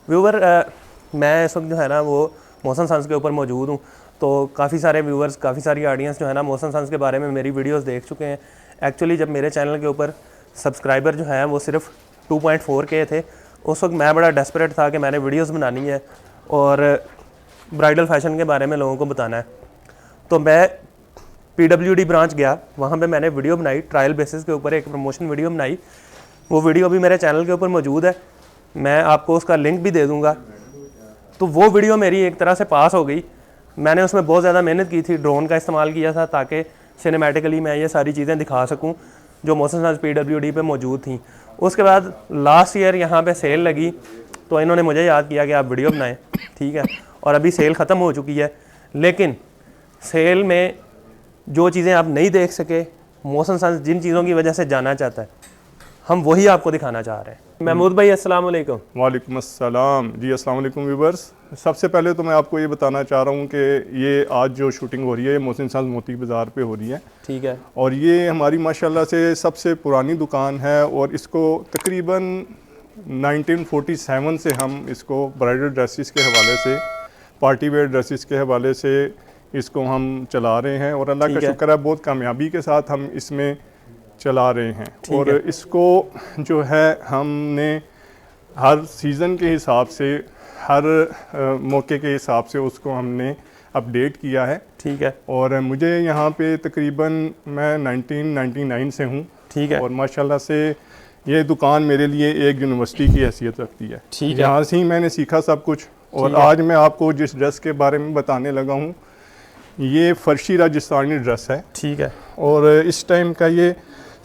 Viewer मैं इस वक्त जो है ना वो मोहसिन सन्स के ऊपर मौजूद हूँ। तो काफ़ी सारे व्यूवर्स, काफ़ी सारी ऑडियंस जो है ना मोहसिन सन्स के बारे में मेरी वीडियोस देख चुके हैं। एक्चुअली जब मेरे चैनल के ऊपर सब्सक्राइबर जो है वो सिर्फ 2.4K थे, उस वक्त मैं बड़ा डेस्परेट था कि मैंने वीडियोस बनानी है और ब्राइडल फैशन के बारे में लोगों को बताना है। तो मैं PWD ब्रांच गया, वहाँ पे मैंने वीडियो बनाई, ट्रायल बेसिस के ऊपर एक प्रमोशन वीडियो बनाई। वो वीडियो भी मेरे चैनल के ऊपर मौजूद है, मैं आपको उसका लिंक भी दे दूँगा। तो वो वीडियो मेरी एक तरह से पास हो गई। मैंने उसमें बहुत ज़्यादा मेहनत की थी, ड्रोन का इस्तेमाल किया था ताकि सिनेमैटिकली मैं ये सारी चीज़ें दिखा सकूं जो मोहसिन सन्स PWD पे मौजूद थी। उसके बाद लास्ट ईयर यहाँ पे सेल लगी, तो इन्होंने मुझे याद किया कि आप वीडियो बनाएं, ठीक है। और अभी सेल ख़त्म हो चुकी है, लेकिन सेल में जो चीज़ें आप नहीं देख सके, मोहसिन सन्स जिन चीज़ों की वजह से जाना चाहता है, हम वही आपको दिखाना चाह रहे हैं। महमूद भाई अस्सलाम वालेकुम। वालेकुम अस्सलाम जी, अस्सलाम वालेकुम व्यूवर्स। सबसे पहले तो मैं आपको ये बताना चाह रहा हूँ कि ये आज जो शूटिंग हो रही है ये मोहसिन सन्स मोती बाज़ार पे हो रही है, ठीक है। और ये हमारी माशाल्लाह से सबसे पुरानी दुकान है और इसको तकरीबन 1947 से हम इसको ब्राइडल ड्रेसेस के हवाले से, पार्टी वेयर ड्रेसेस के हवाले से इसको हम चला रहे हैं और अल्लाह का शुक्र है बहुत कामयाबी के साथ हम इसमें चला रहे हैं। और इसको जो है हमने हर सीज़न के हिसाब से, हर मौके के हिसाब से उसको हमने अपडेट किया है, ठीक है। और मुझे यहाँ पे तकरीबन मैं 1999 से हूँ, ठीक है। और माशाल्लाह से ये दुकान मेरे लिए एक यूनिवर्सिटी की हैसियत रखती है। ठीक है। यहाँ से ही मैंने सीखा सब कुछ। और आज मैं आपको जिस ड्रेस के बारे में बताने लगा हूँ ये फर्शी राजस्थानी ड्रेस है, ठीक है। और इस टाइम का ये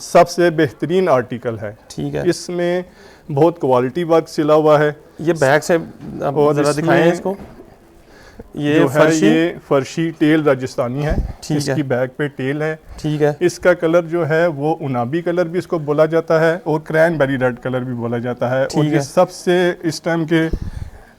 सबसे बेहतरीन आर्टिकल है, ठीक है। इसमें बहुत क्वालिटी वर्क सिला हुआ है। ये बैक से आप ज़रा दिखाएं इसको। ये जो फर्शी, है ये फर्शी टेल राजस्थानी है, ठीक इसकी है। बैक पे टेल है, ठीक है। इसका कलर जो है वो उनाबी कलर भी इसको बोला जाता है और क्रैनबेरी रेड कलर भी बोला जाता है। और ये सबसे इस टाइम के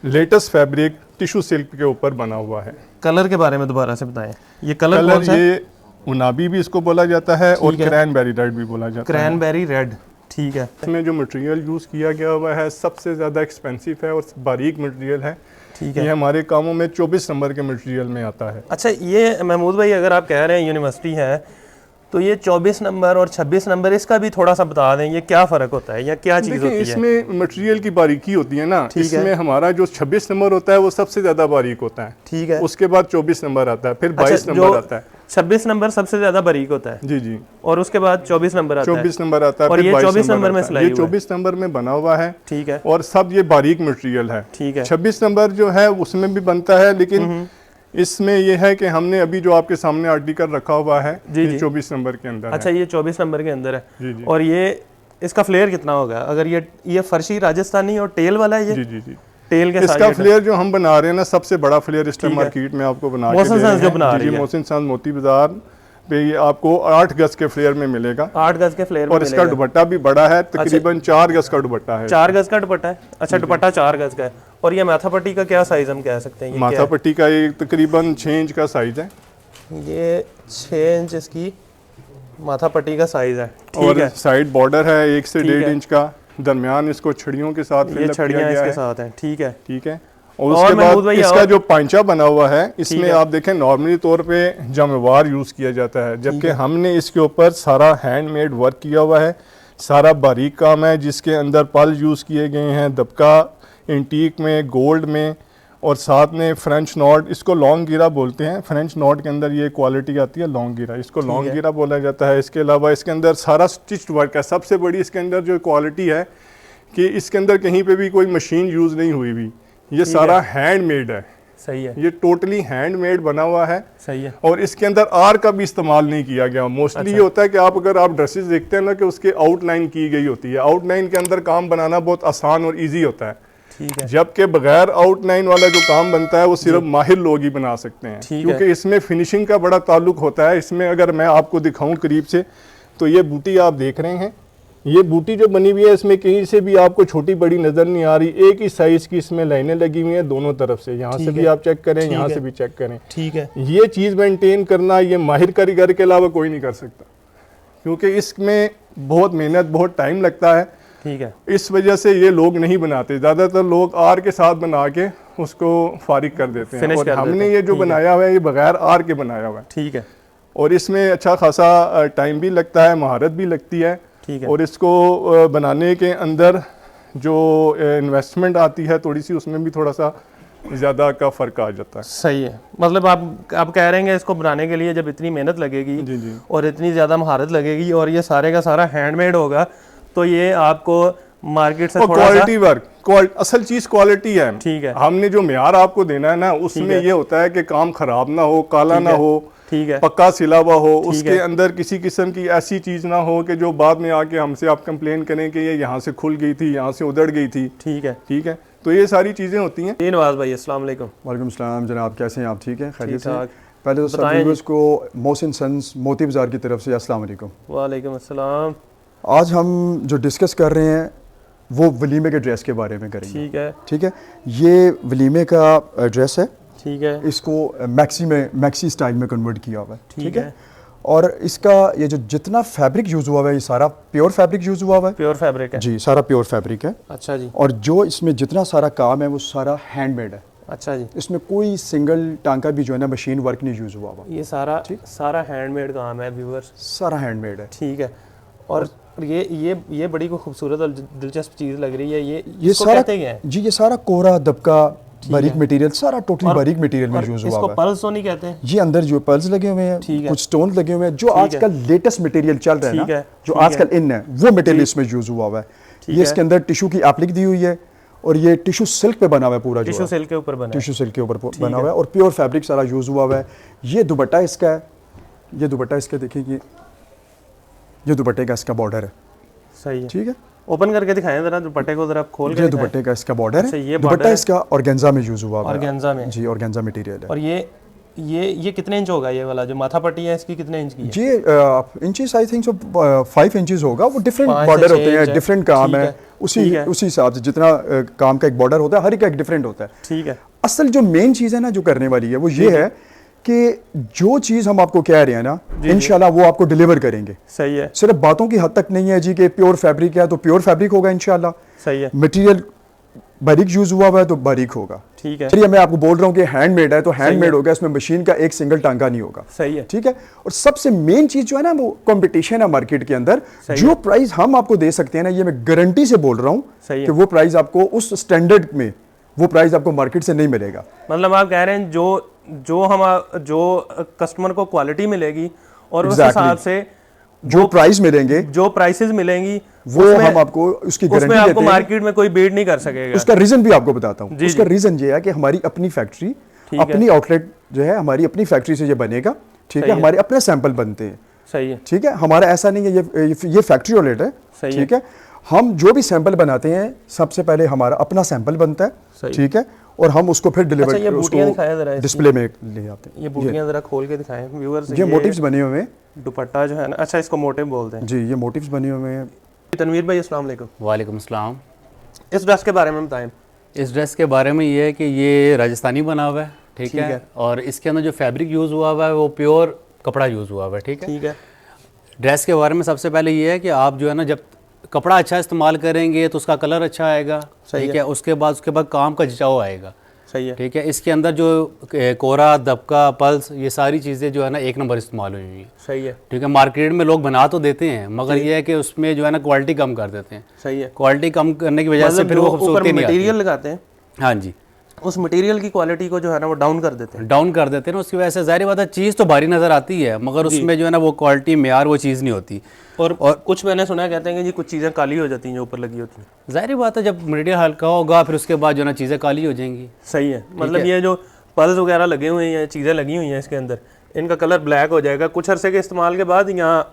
लेटेस्ट फैब्रिक टिश्यू सिल्क के ऊपर बना हुआ है। कलर के बारे में दोबारा से बताएं, ये कलर कौन सा है? ये उनाबी भी इसको बोला जाता है और क्रैनबेरी रेड भी बोला जाता है। क्रैनबेरी रेड, ठीक है। इसमें जो मटेरियल यूज़ किया गया हुआ है सबसे ज़्यादा एक्सपेंसिव है और बारीक मटेरियल है, ठीक है। ये हमारे कामों में 24 नंबर के मटेरियल में आता है। अच्छा, ये महमूद भाई अगर आप कह रहे हैं यूनिवर्सिटी है, तो ये 24 नंबर और 26 नंबर, इसका भी थोड़ा सा बता दें, ये क्या फ़र्क होता है या क्या चीज़ होती है? इसमें मटेरियल की बारीकी होती है ना, इसमें हमारा जो 26 नंबर होता है वो सबसे ज़्यादा बारीक होता है, ठीक है। उसके बाद 24 नंबर आता है, फिर 22 नंबर आता है। 26 नंबर सबसे ज़्यादा बारीक होता है, जी जी, और उसके बाद 24 नंबर आता है। 24 नंबर आता है, और ये 24 नंबर में सिलाई, ये 24 नंबर में बना हुआ है, ठीक है। और सब ये बारीक मटेरियल है, ठीक है। 26 नंबर जो है उसमें भी बनता है, लेकिन इसमें यह है कि हमने अभी जो आपके सामने आर्टिकल रखा हुआ है ये 24 नंबर के अंदर अच्छा, ये 24 नंबर के अंदर है। जी जी। और ये इसका फ्लेयर कितना होगा? अगर ये फर्शी राजस्थानी और टेल वाला है, ये जी जी जी, टेल के इसका फ्लेयर जो हम बना रहे हैं ना, सबसे बड़ा फ्लेयर इस टाइम मार्केट में आपको बना के दे रहे हैं। मोहसिन सन्स मोती बाजार पे ये आपको 8 गज के फ्लेयर में मिलेगा, 8 गज के फ्लेयर में। और इसका दुपट्टा भी बड़ा है, तकरीबन 4 गज का दुपट्टा है। 4 गज का दुपट्टा है? अच्छा, दुपट्टा 4 गज का है। और ये माथा पट्टी का क्या साइज हम कह सकते हैं? माथा पट्टी का ये तकरीबन 6 इंच का साइज है, ये 6 इंच इसकी माथा पट्टी का साइज है, ठीक है। साइड बॉर्डर है 1 से 1.5 इंच का, दरमियान इसको छड़ियों के साथ ये छड़ियाँ इसके साथ हैं, ठीक है। ठीक है। और उसके बाद इसका जो पांचा बना हुआ है, इसमें आप देखें नॉर्मली तौर पे जमवार यूज़ किया जाता है, जबकि हमने इसके ऊपर सारा हैंडमेड वर्क किया हुआ है, सारा बारीक काम है, जिसके अंदर पल यूज़ किए गए हैं, दबका एंटीक में, गोल्ड में, और साथ में फ्रेंच नॉट, इसको लॉन्ग गिरा बोलते हैं। फ्रेंच नॉट के अंदर ये क्वालिटी आती है लॉन्ग गिरा, इसको लॉन्ग गिरा बोला जाता है। इसके अलावा इसके अंदर सारा स्टिच्ड वर्क है। सबसे बड़ी इसके अंदर जो क्वालिटी है कि इसके अंदर कहीं पे भी कोई मशीन यूज़ नहीं हुई हुई, ये सारा हैंडमेड है। सही है, ये टोटली हैंडमेड बना हुआ है। सही है। और इसके अंदर आर का भी इस्तेमाल नहीं किया गया। मोस्टली ये होता है कि आप अगर आप ड्रेसेस देखते हैं ना कि उसके आउटलाइन की गई होती है, आउटलाइन के अंदर काम बनाना बहुत आसान और ईजी होता है, ठीक है। जबकि बगैर आउटलाइन वाला जो काम बनता है वो सिर्फ माहिर लोग ही बना सकते हैं, क्योंकि इसमें फिनिशिंग का बड़ा ताल्लुक होता है। इसमें अगर मैं आपको दिखाऊं करीब से, तो ये बूटी आप देख रहे हैं, ये बूटी जो बनी हुई है इसमें कहीं से भी आपको छोटी बड़ी नज़र नहीं आ रही, एक ही साइज की इसमें लाइनें लगी हुई हैं दोनों तरफ से, यहाँ से भी आप चेक करें, यहाँ से भी चेक करें, ठीक है। ये चीज़ मेंटेन करना ये माहिर कारीगर के अलावा कोई नहीं कर सकता, क्योंकि इसमें बहुत मेहनत, बहुत टाइम लगता है। ठीक है। इस वजह से ये लोग नहीं बनाते, ज़्यादातर लोग आर के साथ बना के उसको फारिग कर देते हैं, और हमने ये जो बनाया हुआ है ये बगैर आर के बनाया हुआ है। ठीक है। और इसमें अच्छा खासा टाइम भी लगता है, महारत भी लगती है। ठीक है। और इसको बनाने के अंदर जो इन्वेस्टमेंट आती है थोड़ी सी, उसमें भी थोड़ा सा ज़्यादा का फ़र्क आ जाता है। सही है। मतलब आप कह रहे हैं इसको बनाने के लिए जब इतनी मेहनत लगेगी जी जी, और इतनी ज़्यादा महारत लगेगी और ये सारे का सारा हैंडमेड होगा, तो ये आपको मार्केट से थोड़ा क्वालिटी वर्क, असल चीज़ क्वालिटी है। ठीक है। हमने जो म्यार आपको देना है ना, उसमें ये होता है कि काम खराब ना हो, काला ना हो, ठीक है, पक्का सिला हुआ हो, उसके अंदर किसी किस्म की ऐसी चीज़ ना हो कि जो बाद में आके हमसे आप कंप्लेन करें कि ये यहाँ से खुल गई थी, यहाँ से उधड़ गई थी। ठीक है। ठीक है, तो ये सारी चीज़ें होती हैं। जी नवाज भाई, अस्सलाम वालेकुम। वालेकुम सलाम जनाब, कैसे हैं आप? ठीक है, खैरियत से? ठीक-ठाक। पहले तो सब व्यूअर्स को मोहसिन सन्स मोती बाज़ार की तरफ से अस्सलाम वालेकुम। वालेकुम अस्सलाम। आज हम जो डिस्कस कर रहे हैं वो वलीमे के ड्रेस के बारे में करेंगे। ठीक है। ठीक है, ये वलीमे का ड्रेस है। ठीक है। इसको मैक्सी स्टाइल में कन्वर्ट किया हुआ है। ठीक है। और इसका ये जो जितना फैब्रिक यूज़ हुआ हुआ है, ये सारा प्योर फैब्रिक यूज़ हुआ हुआ है। प्योर फैब्रिक है जी, सारा प्योर फैब्रिक है। अच्छा जी। और जो इसमें जितना सारा काम है वो सारा हैंडमेड है। अच्छा जी। इसमें कोई सिंगल टांका भी जो है ना मशीन वर्क नहीं यूज़ हुआ हुआ, ये सारा हैंडमेड काम है व्यूअर्स, सारा हैंडमेड है। ठीक है। और ये बड़ी को खूबसूरत और दिलचस्प चीज़ लग रही है। ये सारा कहते हैं जी, ये सारा कोरा दबका बारीक मटेरियल, सारा टोटली बारीक मटेरियल में यूज हुआ इसको है। पल्स तो नहीं कहते हैं? जी, अंदर जो पल्स लगे हुए हैं, कुछ स्टोन लगे हुए हैं, जो आजकल लेटेस्ट मटेरियल चल रहा है ना, जो आजकल इन है, वो मटेरियल इसमें यूज हुआ हुआ है। ये इसके अंदर टिश्यू की एप्लिक दी हुई है और ये टिश्यू सिल्क पे बना हुआ है पूरा, टिश्यू सिल्क के ऊपर बना है। टिश्यू सिल्क के ऊपर बना हुआ है और प्योर फैब्रिक सारा यूज हुआ हुआ है। ये दुपट्टा इसका है, ये दुपट्टा इसका देखिए, ये दुपट्टे का इसका बॉर्डर है। सही है। ठीक है, ओपन करके दिखाएं जरा दुपट्टे को, जरा खोल के ये दुपट्टे का इसका बॉर्डर अच्छा, है। दुपट्टा इसका ऑर्गेन्जा में यूज हुआ है। ऑर्गेन्जा में? जी, ऑर्गेन्जा मटेरियल है। और ये कितने इंच होगा? ये वाला जो माथा पट्टी है इसकी कितने इंच की है? जी, inches I think so 5 inches होगा। वो डिफरेंट बॉर्डर होते हैं, डिफरेंट काम है, उसी हिसाब से जितना काम का एक बॉर्डर होता है, हर एक का एक डिफरेंट होता है। ठीक है। असल जो मेन चीज़ है ना जो करने वाली है वो ये है कि जो चीज़ हम आपको कह रहे हैं ना, इंशाल्लाह वो आपको डिलीवर करेंगे। सही है। सिर्फ बातों की हद तक नहीं है जी कि प्योर फैब्रिक है तो प्योर फैब्रिक होगा इंशाल्लाह। सही है। मटेरियल बारीक यूज हुआ हुआ है तो बारीक होगा। ठीक है। चलिए, मैं आपको बोल रहा हूँ कि हैंडमेड है तो हैंडमेड होगा, इसमें मशीन का एक सिंगल टांका नहीं होगा। सही है। ठीक है। और सबसे मेन चीज जो है ना वो कंपटीशन है मार्केट के अंदर। जो प्राइस हम आपको दे सकते हैं ना, ये मैं गारंटी से बोल रहा हूँ कि वो प्राइस आपको उस स्टैंडर्ड में, वो प्राइस आपको मार्केट से नहीं मिलेगा। मतलब आप कह रहे हैं जो कस्टमर को क्वालिटी मिलेगी और उस हिसाब से जो प्राइस मिलेंगे, जो प्राइसेस मिलेंगी, वो हम आपको उसकी गारंटी देते हैं। आपको मार्केट में कोई बीट नहीं कर सकेगा। उसका रीजन भी आपको बताता हूँ। उसका रीजन ये है कि हमारी अपनी फैक्ट्री, अपनी आउटलेट जो है, हमारी अपनी फैक्ट्री से ये बनेगा। ठीक है, हमारे अपने सैंपल बनते हैं। सही है। ठीक है, हमारा ऐसा नहीं है, ये फैक्ट्री आउटलेट है। ठीक है, हम जो भी सैंपल बनाते हैं सबसे पहले हमारा अपना सैंपल बनता है। ठीक है, और हम उसको फिर डिलीवर डिस्प्ले में ले आते हैं। ये बूटियां जरा खोल के दिखाएं व्यूअर्स। ये मोटिव्स बने हुए हैं, दुपट्टा जो है ना, अच्छा इसको मोटिव बोलते हैं जी, ये मोटिव्स बने हुए हैं। तनवीर भाई, अस्सलाम वालेकुम। वालेकुम सलाम। इस ड्रेस के बारे में बताएं। इस ड्रेस के बारे में ये है कि ये राजस्थानी बना हुआ है। ठीक है। और इसके अंदर जो फैब्रिक यूज़ हुआ हुआ है वो प्योर कपड़ा यूज़ हुआ हुआ है। ठीक है। ठीक है। ड्रेस के बारे में सबसे पहले ये है कि आप जो है ना, जब कपड़ा अच्छा इस्तेमाल करेंगे तो उसका कलर अच्छा आएगा। ठीक है। उसके बाद काम का जचाव आएगा। सही है। ठीक है। इसके अंदर जो कोरा, दबका, पल्स, ये सारी चीज़ें जो है ना एक नंबर इस्तेमाल हुई हुई है। सही है। ठीक है। मार्केट में लोग बना तो देते हैं मगर ये है कि उसमें जो है ना क्वालिटी कम कर देते हैं। सही है। क्वालिटी कम करने की वजह से फिर वो खूबसूरती नहीं आती। मटेरियल लगाते हैं, हाँ जी, उस मटेरियल की क्वालिटी को जो है ना वो डाउन कर देते हैं। डाउन कर देते हैं ना, उसकी वजह से ज़ाहिर बात है चीज़ तो भारी नज़र आती है मगर उसमें जो है ना वो क्वालिटी मेयार वो चीज़ नहीं होती। और कुछ मैंने सुना है कहते हैं कि जी कुछ चीज़ें काली हो जाती हैं जो ऊपर लगी होती हैं। ज़ाहिर बात है जब मटेरियल हल्का होगा फिर उसके बाद जो है ना चीज़ें काली हो जाएंगी। सही है। मतलब ये जो पल्स वगैरह लगे हुए हैं, चीज़ें लगी हुई हैं इसके अंदर, इनका कलर ब्लैक हो जाएगा कुछ अरसे के इस्तेमाल के बाद। यहाँ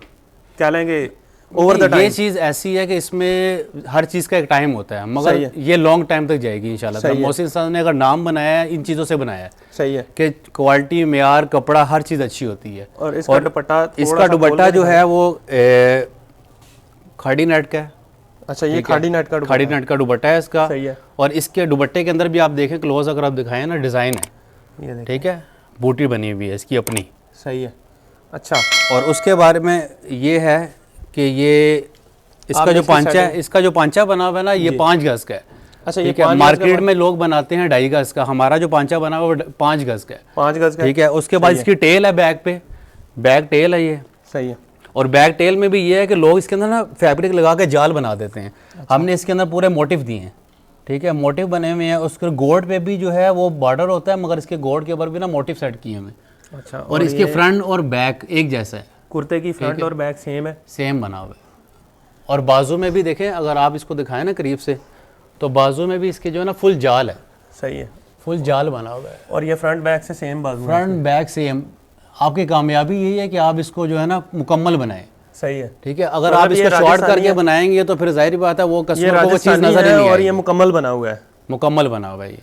क्या लेंगे ओवर द टाइम। ये चीज़ ऐसी है कि इसमें हर चीज़ का एक टाइम होता है मगर ये लॉन्ग टाइम तक जाएगी इंशाल्लाह। मोहसिन साहब ने अगर नाम बनाया है इन चीज़ों से बनाया है। सही है कि क्वालिटी, मेयार, कपड़ा हर चीज़ अच्छी होती है। और इसका दुपट्टा जो है वो खाड़ी नेट का है। अच्छा, ये खाड़ी नेट का दुपट्टा है इसका। सही है। और इसके दुपट्टे के अंदर भी आप देखें क्लोज, अगर आप दिखाएं ना, डिज़ाइन है। ठीक है, बूटी बनी हुई है इसकी अपनी। सही है। अच्छा, और उसके बारे में ये है कि ये इसका जो पांचा बना हुआ है ना, ये 5 गज का है। अच्छा, ये ठीक है। मार्केट में लोग बनाते हैं 2.5 गज का, हमारा जो पांचा बना हुआ है 5 गज का है। 5 गज का, ठीक है। उसके बाद इसकी टेल है बैक पे, बैक टेल है ये। सही है। और बैक टेल में भी ये है कि लोग इसके अंदर ना फैब्रिक लगा के जाल बना देते हैं। हमने इसके अंदर पूरे मोटिव दिए हैं। ठीक है, मोटिव बने हुए हैं। उसके गोड पे भी जो है वो बॉर्डर होता है, मगर इसके गोड के ऊपर भी ना मोटिव सेट किए हुए। अच्छा, और इसके फ्रंट और बैक एक जैसा है, कुर्ते की फ्रंट और बैक सेम है, सेम बना हुआ है। और बाजू में भी देखें, अगर आप इसको दिखाएं ना करीब से, तो बाजू में भी इसके जो है ना फुल जाल है। सही है, फुल जाल बना हुआ है। और ये फ्रंट बैक से सेम बाजू, फ्रंट बैक सेम। आपकी कामयाबी यही है कि आप इसको जो है ना मुकम्मल बनाएं। सही है। ठीक है। अगर आप इसको शॉर्ट करके बनाएंगे तो फिर जाहिर बात है वो कस्टमर को वो चीज़ नजर नहीं आएगी। और ये मुकम्मल बना हुआ है, मुकम्मल बना हुआ है ये।